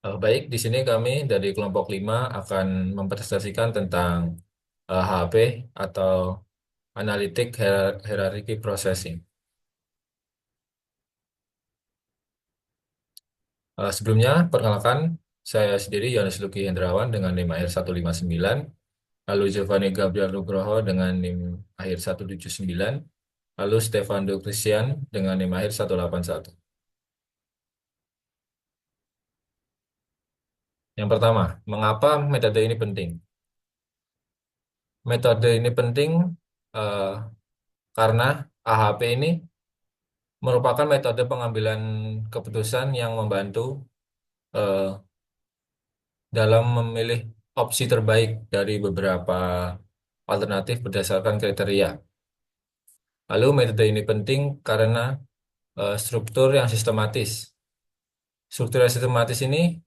Baik, di sini kami dari kelompok 5 akan mempresentasikan tentang HP atau Analytic Hierarchy Processing. Sebelumnya, perkenalkan, saya sendiri Yohanes Luki Hendrawan dengan NIM akhir 159, lalu Giovanni Gabriel Nugroho dengan NIM akhir 179, lalu Stefando Christian dengan NIM akhir 181. Yang pertama, mengapa metode ini penting? Metode ini penting eh, karena AHP ini merupakan metode pengambilan keputusan yang membantu eh, dalam memilih opsi terbaik dari beberapa alternatif berdasarkan kriteria. Lalu metode ini penting karena struktur yang sistematis. Struktur yang sistematis ini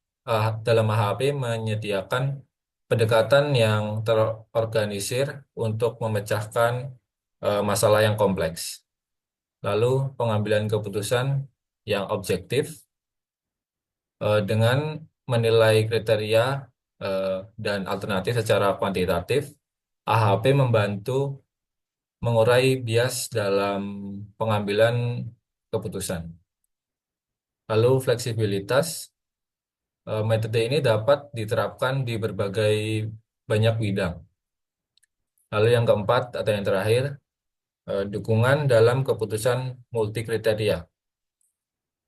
dalam AHP menyediakan pendekatan yang terorganisir untuk memecahkan masalah yang kompleks. Lalu pengambilan keputusan yang objektif dengan menilai kriteria eh, dan alternatif secara kuantitatif, AHP membantu mengurai bias dalam pengambilan keputusan. Lalu fleksibilitas, metode ini dapat diterapkan di berbagai banyak bidang. Lalu yang keempat atau yang terakhir, dukungan dalam keputusan multi kriteria.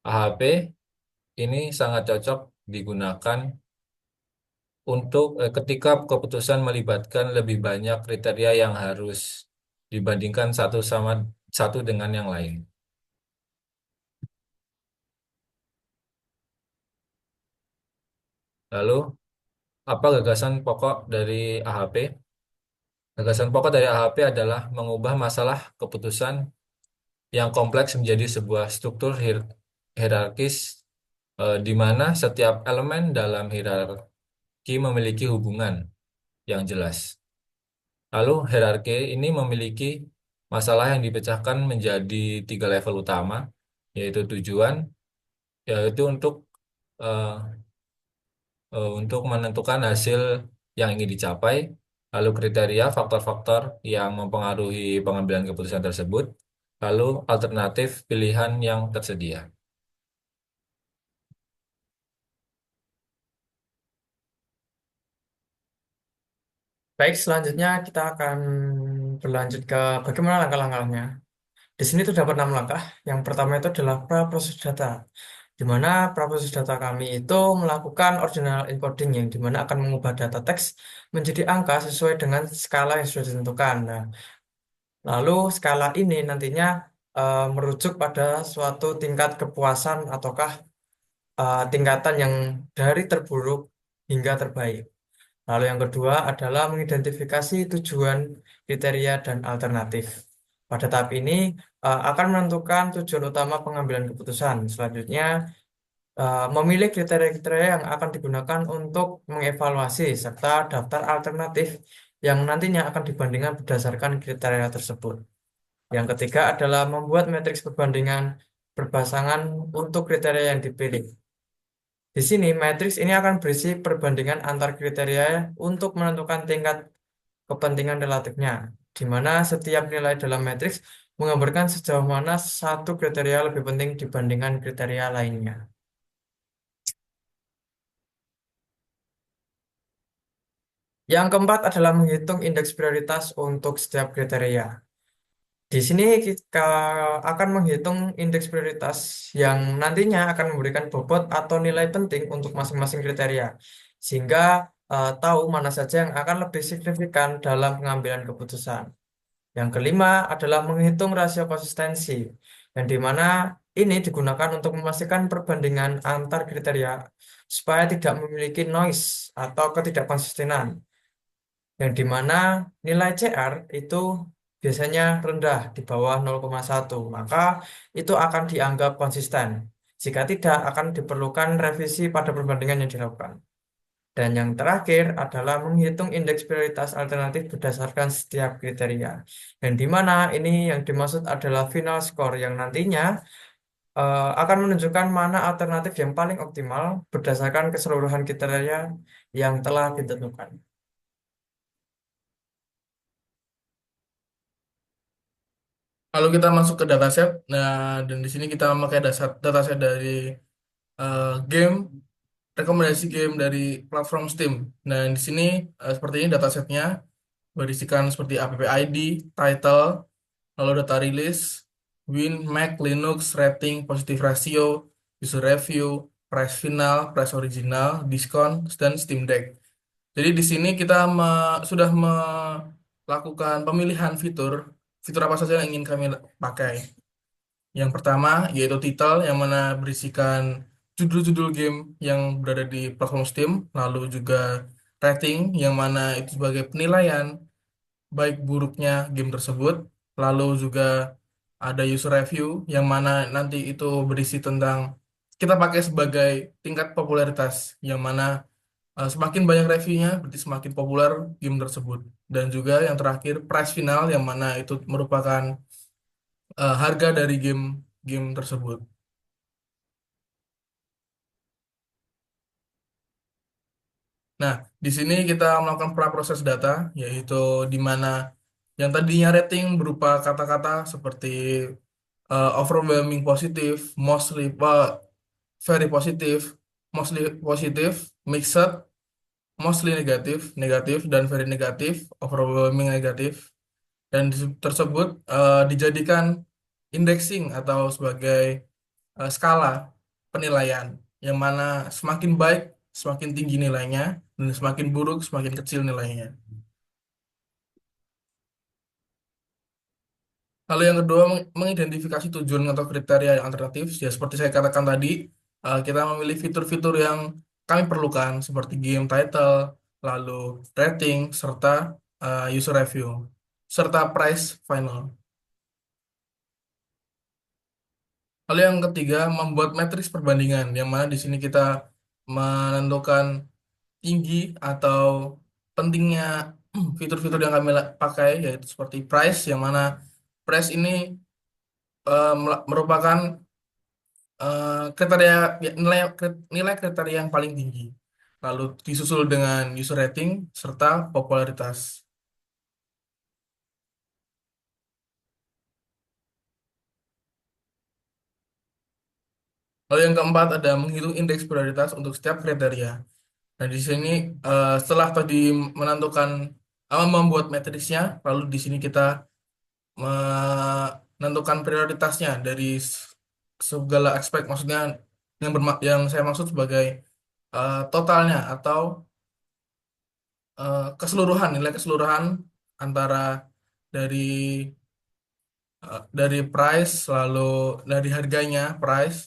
AHP ini sangat cocok digunakan untuk ketika keputusan melibatkan lebih banyak kriteria yang harus dibandingkan satu dengan yang lain. Lalu, apa gagasan pokok dari AHP? Gagasan pokok dari AHP adalah mengubah masalah keputusan yang kompleks menjadi sebuah struktur hierarkis di mana setiap elemen dalam hierarki memiliki hubungan yang jelas. Lalu hierarki ini memiliki masalah yang dipecahkan menjadi tiga level utama, yaitu tujuan, yaitu eh, untuk menentukan hasil yang ingin dicapai, lalu kriteria faktor-faktor yang mempengaruhi pengambilan keputusan tersebut, lalu alternatif pilihan yang tersedia. Baik, selanjutnya kita akan berlanjut ke bagaimana langkah-langkahnya. Di sini terdapat 6 langkah. Yang pertama itu adalah pra-proses data, di mana pra-proses data kami itu melakukan ordinal encoding yang di mana akan mengubah data teks menjadi angka sesuai dengan skala yang sudah ditentukan. Nah, lalu skala ini nantinya merujuk pada suatu tingkat kepuasan ataukah tingkatan yang dari terburuk hingga terbaik. Lalu yang kedua adalah mengidentifikasi tujuan, kriteria, dan alternatif. Pada tahap ini akan menentukan tujuan utama pengambilan keputusan. Selanjutnya, memilih kriteria-kriteria yang akan digunakan untuk mengevaluasi serta daftar alternatif yang nantinya akan dibandingkan berdasarkan kriteria tersebut. Yang ketiga adalah membuat matriks perbandingan berpasangan untuk kriteria yang dipilih. Di sini, matriks ini akan berisi perbandingan antar kriteria untuk menentukan tingkat kepentingan relatifnya, di mana setiap nilai dalam matriks menggambarkan sejauh mana satu kriteria lebih penting dibandingkan kriteria lainnya. Yang keempat adalah menghitung indeks prioritas untuk setiap kriteria. Di sini kita akan menghitung indeks prioritas yang nantinya akan memberikan bobot atau nilai penting untuk masing-masing kriteria, sehingga tahu mana saja yang akan lebih signifikan dalam pengambilan keputusan. Yang kelima adalah menghitung rasio konsistensi, yang dimana ini digunakan untuk memastikan perbandingan antar kriteria supaya tidak memiliki noise atau ketidakkonsistenan, yang dimana nilai CR itu biasanya rendah di bawah 0,1, maka itu akan dianggap konsisten. Jika tidak, akan diperlukan revisi pada perbandingan yang dilakukan. Dan yang terakhir adalah menghitung indeks prioritas alternatif berdasarkan setiap kriteria. Yang di mana ini yang dimaksud adalah final score yang nantinya akan menunjukkan mana alternatif yang paling optimal berdasarkan keseluruhan kriteria yang telah ditentukan. Lalu kita masuk ke dataset. Nah, dan di sini kita memakai dataset dari game, rekomendasi game dari platform Steam. Nah, di sini seperti ini datasetnya berisikan seperti app ID, title, lalu data rilis, win, Mac, Linux, rating, positive ratio, user review, price final, price original, diskon, dan Steam Deck. Jadi di sini kita sudah melakukan pemilihan fitur, fitur apa saja yang ingin kami pakai. Yang pertama yaitu title yang mana berisikan judul-judul game yang berada di platform Steam, lalu juga rating yang mana itu sebagai penilaian baik buruknya game tersebut, lalu juga ada user review yang mana nanti itu berisi tentang kita pakai sebagai tingkat popularitas yang mana semakin banyak reviewnya berarti semakin populer game tersebut. Dan juga yang terakhir price final yang mana itu merupakan harga dari game tersebut. Nah, di sini kita melakukan praproses data, yaitu di mana yang tadinya rating berupa kata-kata seperti overwhelming positif, very positive, mostly positive, mixed, mostly negatif, negatif, dan very negatif, overwhelming negatif, dan tersebut dijadikan indexing atau sebagai skala penilaian yang mana semakin baik semakin tinggi nilainya dan semakin buruk semakin kecil nilainya. Lalu yang kedua mengidentifikasi tujuan atau kriteria yang alternatif ya seperti saya katakan tadi kita memilih fitur-fitur yang kami perlukan seperti game title, lalu rating serta user review serta price final. Lalu yang ketiga membuat matriks perbandingan yang mana di sini kita menentukan tinggi atau pentingnya fitur-fitur yang kami pakai yaitu seperti price yang mana price ini merupakan kriteria nilai kriteria yang paling tinggi. Lalu disusul dengan user rating serta popularitas. Lalu yang keempat ada menghitung indeks prioritas untuk setiap kriteria. Nah, di sini setelah tadi menentukan membuat matriksnya, lalu di sini kita menentukan prioritasnya dari segala aspek, maksudnya yang saya maksud sebagai totalnya atau keseluruhan nilai keseluruhan antara dari dari price lalu dari harganya price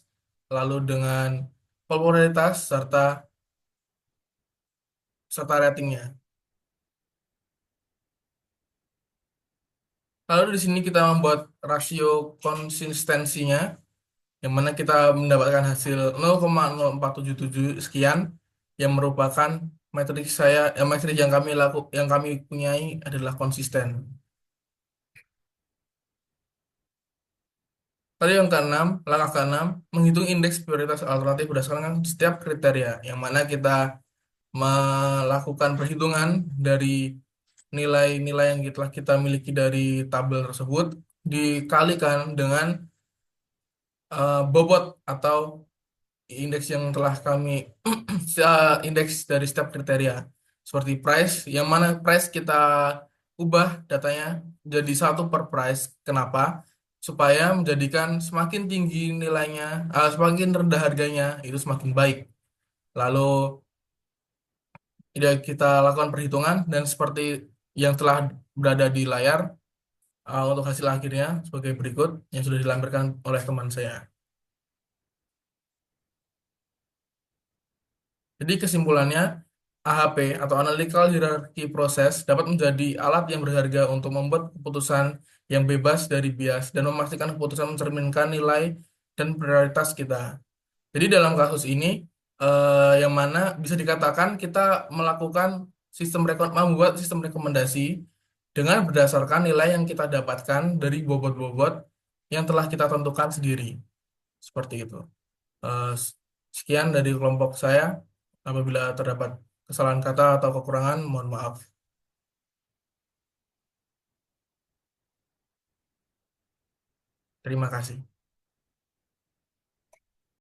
lalu dengan popularitas serta serta ratingnya. Lalu di sini kita membuat rasio konsistensinya yang mana kita mendapatkan hasil 0,0477 sekian yang merupakan matriks yang kami punyai adalah konsisten. Lalu yang keenam, langkah keenam, menghitung indeks prioritas alternatif berdasarkan setiap kriteria, yang mana kita melakukan perhitungan dari nilai-nilai yang telah kita miliki dari tabel tersebut dikalikan dengan bobot atau indeks yang telah kami indeks dari setiap kriteria seperti price yang mana price kita ubah datanya jadi satu per price. Kenapa? Supaya menjadikan semakin tinggi nilainya, semakin rendah harganya itu semakin baik. Lalu ya, kita lakukan perhitungan dan seperti yang telah berada di layar untuk hasil akhirnya sebagai berikut yang sudah dilampirkan oleh teman saya. Jadi kesimpulannya, AHP atau Analytical Hierarchy Process dapat menjadi alat yang berharga untuk membuat keputusan yang bebas dari bias dan memastikan keputusan mencerminkan nilai dan prioritas kita. Jadi dalam kasus ini, yang mana bisa dikatakan kita melakukan membuat sistem rekomendasi dengan berdasarkan nilai yang kita dapatkan dari bobot-bobot yang telah kita tentukan sendiri. Seperti itu. Eh, Sekian dari kelompok saya. Apabila terdapat kesalahan kata atau kekurangan, mohon maaf. Terima kasih.